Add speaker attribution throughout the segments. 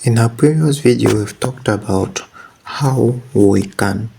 Speaker 1: In our previous video, we've talked about how we can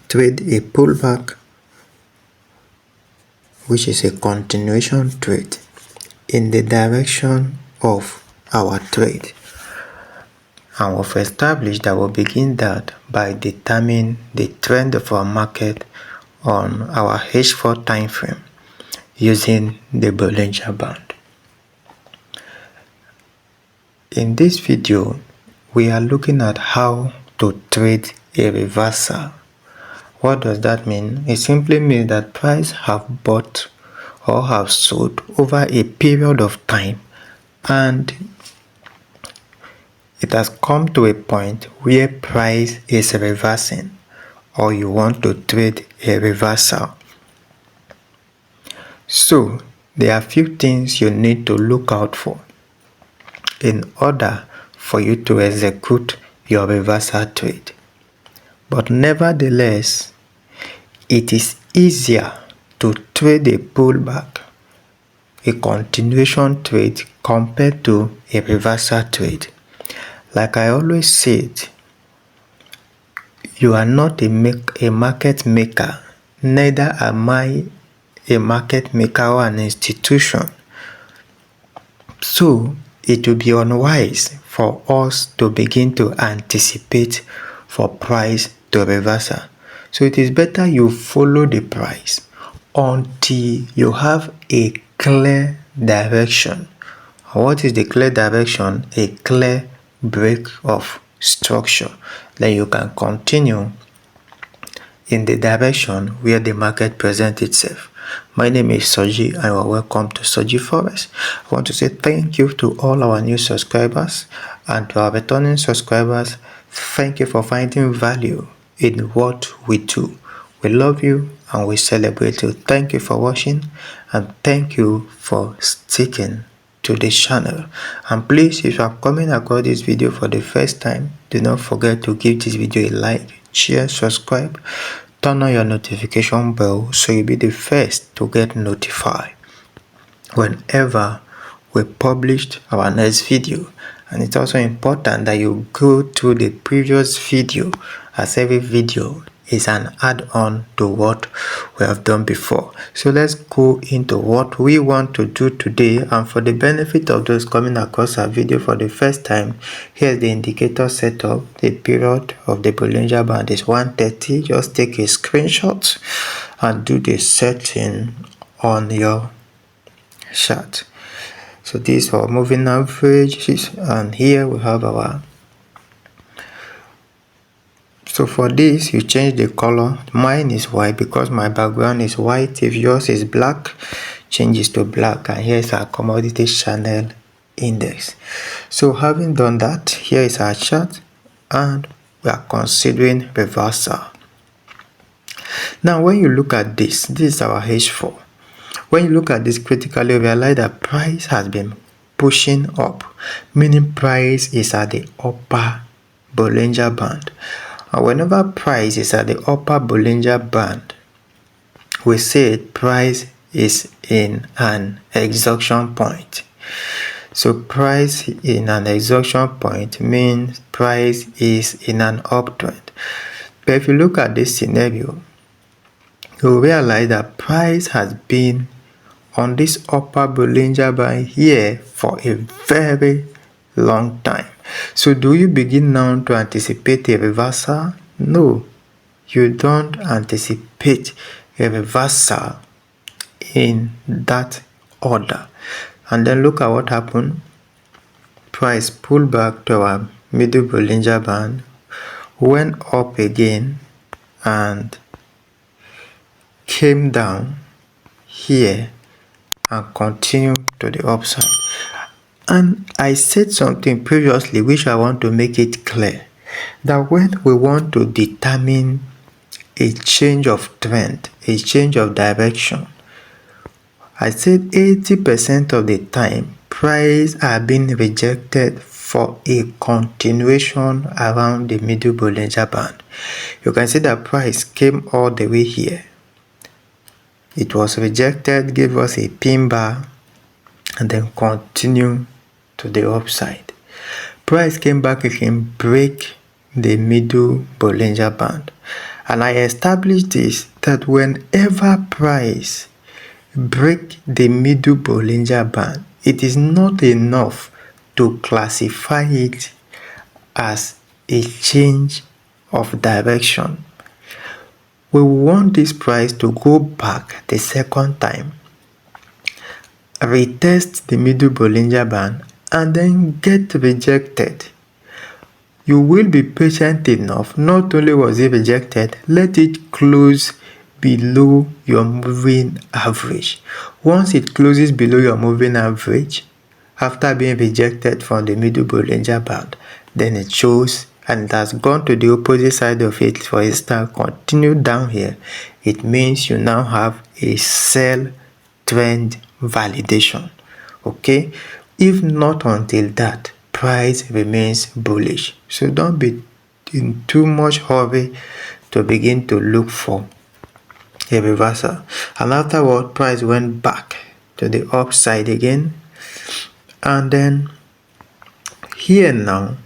Speaker 1: trade a pullback, which is a continuation trade, in the direction of our trade. And we've established that we'll begin that by determining the trend of our market on our H4 time frame using the Bollinger Band. In this video, we are looking at how to trade a reversal. What does that mean? It simply means that price have bought or have sold over a period of time, and it has come to a point where price is reversing, or you want to trade a reversal. So there are a few things you need to look out for in order for you to execute your reversal trade. But nevertheless, it is easier to trade a pullback, a continuation trade, compared to a reversal trade. Like I always said, you are not a market maker, neither am I a market maker or an institution. So it will be unwise for us to begin to anticipate for price to reversal. So it is better you follow the price until you have a clear direction. What is the clear direction? A clear break of structure. Then you can continue in the direction where the market presents itself. My name is Soji and you are welcome to Soji Forex. I want to say thank you to all our new subscribers, and to our returning subscribers, thank you for finding value in what we do. We love you and we celebrate you. Thank you for watching, and thank you for sticking to this channel. And please, if you are coming across this video for the first time, do not forget to give this video a like, share, subscribe, turn on your notification bell so you'll be the first to get notified whenever we published our next video. And it's also important that you go through the previous video, as every video is an add-on to what we have done before. So let's go into what we want to do today. And for the benefit of those coming across our video for the first time, here's the indicator setup. The period of the Bollinger Band is 130. Just take a screenshot and do the setting on your chart. So these are moving averages, and here we have our. So for this, you change the color. Mine is white because my background is white. If yours is black, change it to black. And here's our commodity channel index. So having done that, here is our chart, and we are considering reversal. Now when you look at this is our H4. When you look at this critically, realize that price has been pushing up, meaning price is at the upper Bollinger Band. And whenever price is at the upper Bollinger Band, we say price is in an exhaustion point. So price in an exhaustion point means price is in an uptrend. But if you look at this scenario, you realize that price has been on this upper Bollinger Band here for a very long time. So do you begin now to anticipate a reversal? No, you don't anticipate a reversal in that order. And then look at what happened. Price pulled back to our middle Bollinger Band, went up again, and came down here and continue to the upside. And I said something previously which I want to make it clear, that when we want to determine a change of trend, a change of direction, I said 80% of the time price are being rejected for a continuation around the middle Bollinger Band. You can see that price came all the way here. It was rejected, gave us a pin bar, and then continue to the upside. price came back again, break the middle Bollinger Band. And I established this, that whenever price break the middle Bollinger Band, it is not enough to classify it as a change of direction. We want this price to go back the second time, retest the middle Bollinger Band, and then get rejected. You will be patient enough. Not only was it rejected, let it close below your moving average. Once it closes below your moving average, after being rejected from the middle Bollinger Band, then it shows, and it has gone to the opposite side of it, for instance, continue down here, it means you now have a sell trend validation. Okay, if not until that, price remains bullish. So don't be in too much hurry to begin to look for a reversal. And afterward, price went back to the upside again, and then here now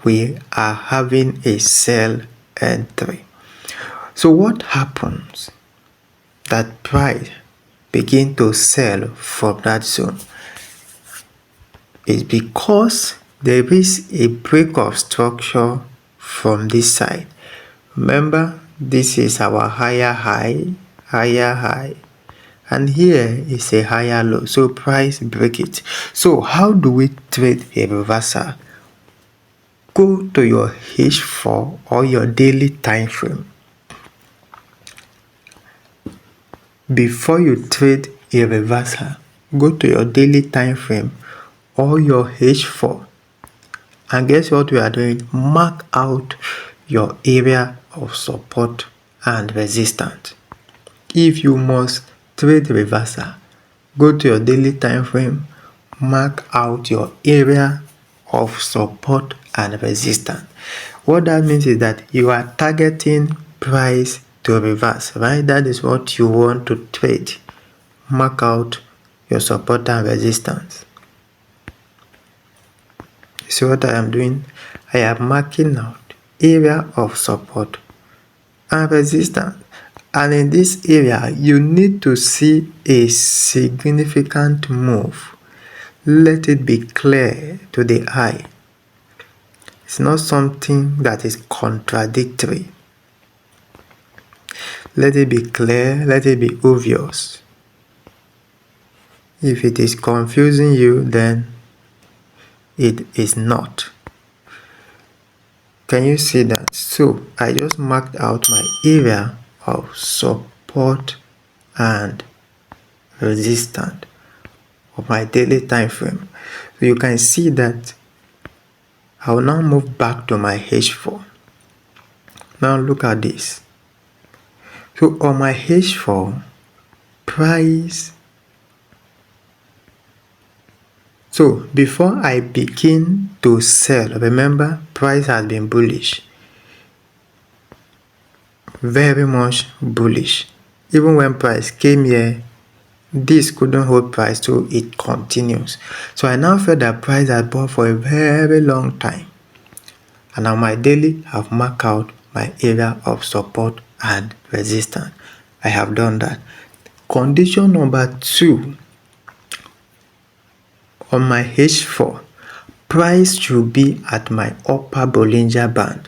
Speaker 1: we are having a sell entry. So what happens that price begin to sell from that zone is because there is a break of structure from this side. Remember, this is our higher high, and here is a higher low. So price break it. So how do we trade a reversal? Go to your H4 or your daily time frame. Before you trade a reversal, go to your daily time frame or your H4, and guess what we are doing? Mark out your area of support and resistance. If you must trade reversal, go to your daily time frame, mark out your area of support and resistance. What that means is that you are targeting price to reverse, right? That is what you want to trade. Mark out your support and resistance. See what I am doing? I am marking out area of support and resistance. And in this area, you need to see a significant move. Let it be clear to the eye. It's not something that is contradictory. Let it be clear, let it be obvious. If it is confusing you, then it is not. Can you see that? So I just marked out my area of support and resistance of my daily time frame. So you can see that I will now move back to my H4. Now look at this. So on my H4, price. So before I begin to sell, remember, price has been bullish. Very much bullish. Even when price came here, this couldn't hold price, so it continues. So I now feel that price has bought for a very long time. And on my daily, I've marked out my area of support and resistance. I have done that. Condition number 2, on my H4, price should be at my upper Bollinger Band.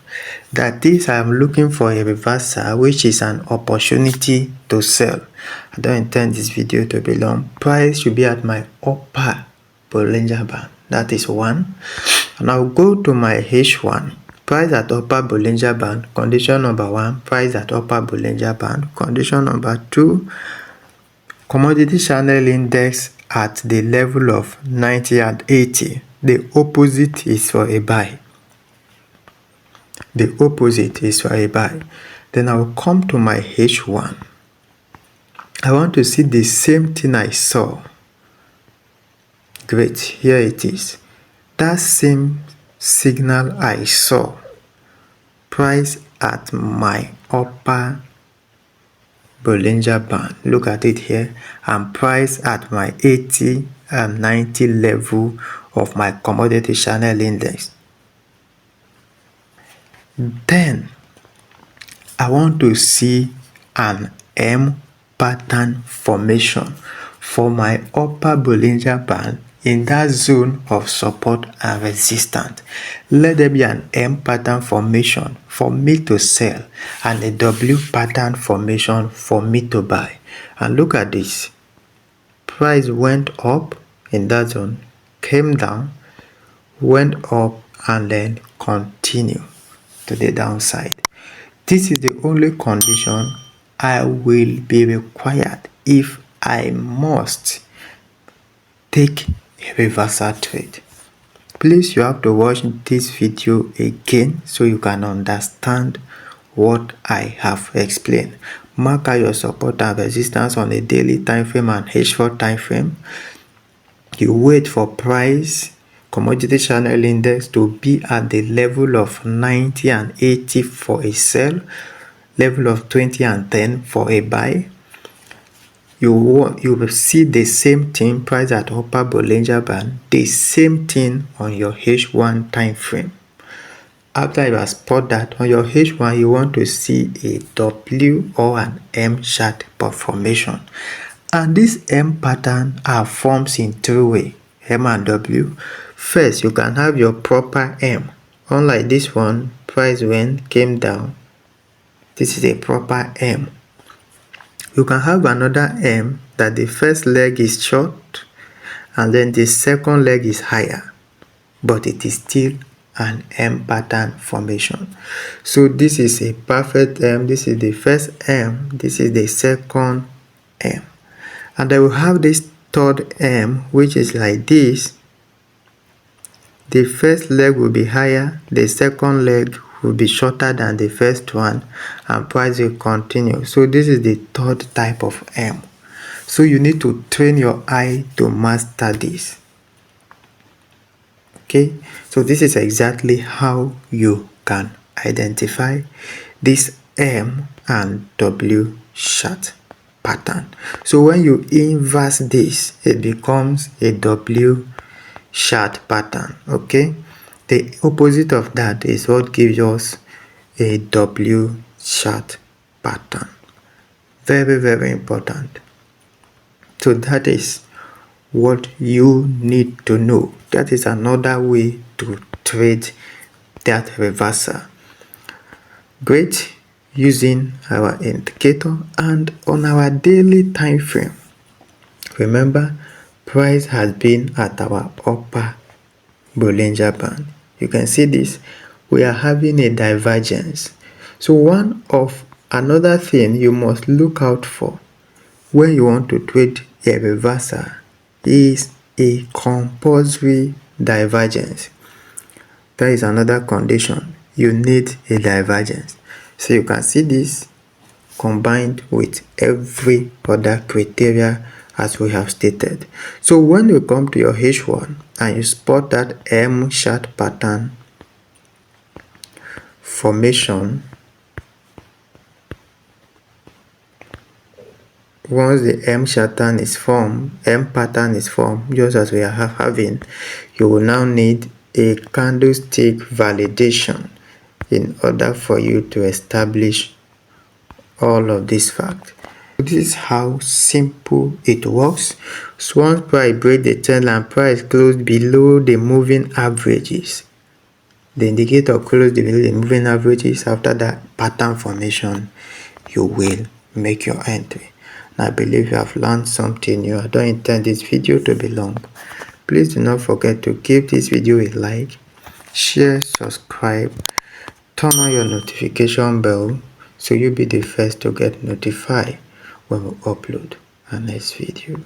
Speaker 1: That is, I am looking for a reversal, which is an opportunity to sell. I don't intend this video to be long. Price should be at my upper Bollinger Band. That is 1. And I'll go to my H1. Price at upper Bollinger Band. Condition number 1, price at upper Bollinger Band. Condition number 2, commodity channel index at the level of 90 and 80. The opposite is for a buy. The opposite is for a buy. Then I will come to my H1. I want to see the same thing I saw. Great, here it is. That same signal I saw. Price at my upper Bollinger Band. Look at it here. And price at my 80 and 90 level of my commodity channel index. Then I want to see an M pattern formation for my upper Bollinger Band in that zone of support and resistance. Let there be an M pattern formation for me to sell and a W pattern formation for me to buy. And look at this. Price went up in that zone, came down, went up, and then continue to the downside. This is the only condition I will be required if I must take a reversal trade. Please, you have to watch this video again so you can understand what I have explained. Mark out your support and resistance on a daily time frame and H4 time frame. You wait for price commodity channel index to be at the level of 90 and 80 for a sell, level of 20 and 10 for a buy. You will see the same thing, price at upper Bollinger Band, the same thing on your H1 time frame. After you have spot that on your H1, you want to see a W or an M chart formation. And this M pattern are forms in three ways, M and W. First, you can have your proper M. Unlike this one, price went, came down. This is a proper M. You can have another M that the first leg is short and then the second leg is higher, but it is still an M pattern formation. So this is a perfect M. This is the first M. This is the second M. And I will have this third M, which is like this. The first leg will be higher, the second leg will be shorter than the first one, and price will continue. So this is the third type of M. So you need to train your eye to master this. Okay, so this is exactly how you can identify this M and W chart pattern. So when you inverse this, it becomes a W chart pattern. Okay, the opposite of that is what gives us a W chart pattern. Very, very important. So that is what you need to know. That is another way to trade that reversal. Great, using our indicator and on our daily time frame. Remember, price has been at our upper Bollinger Band. You can see this. We are having a divergence. So another thing you must look out for when you want to trade a reversal is a compulsory divergence. That is another condition. You need a divergence. So you can see this combined with every other criteria as we have stated. So when you come to your H1 and you spot that M chart pattern formation, once the M pattern is formed, just as we are having, you will now need a candlestick validation in order for you to establish all of these facts. This is how simple it works. So once price break the trend line, price closed below the moving averages. The indicator closed below the moving averages. After that pattern formation, you will make your entry. And I believe you have learned something new. I don't intend this video to be long. Please do not forget to give this video a like, share, subscribe, turn on your notification bell so you'll be the first to get notified when we upload our next video.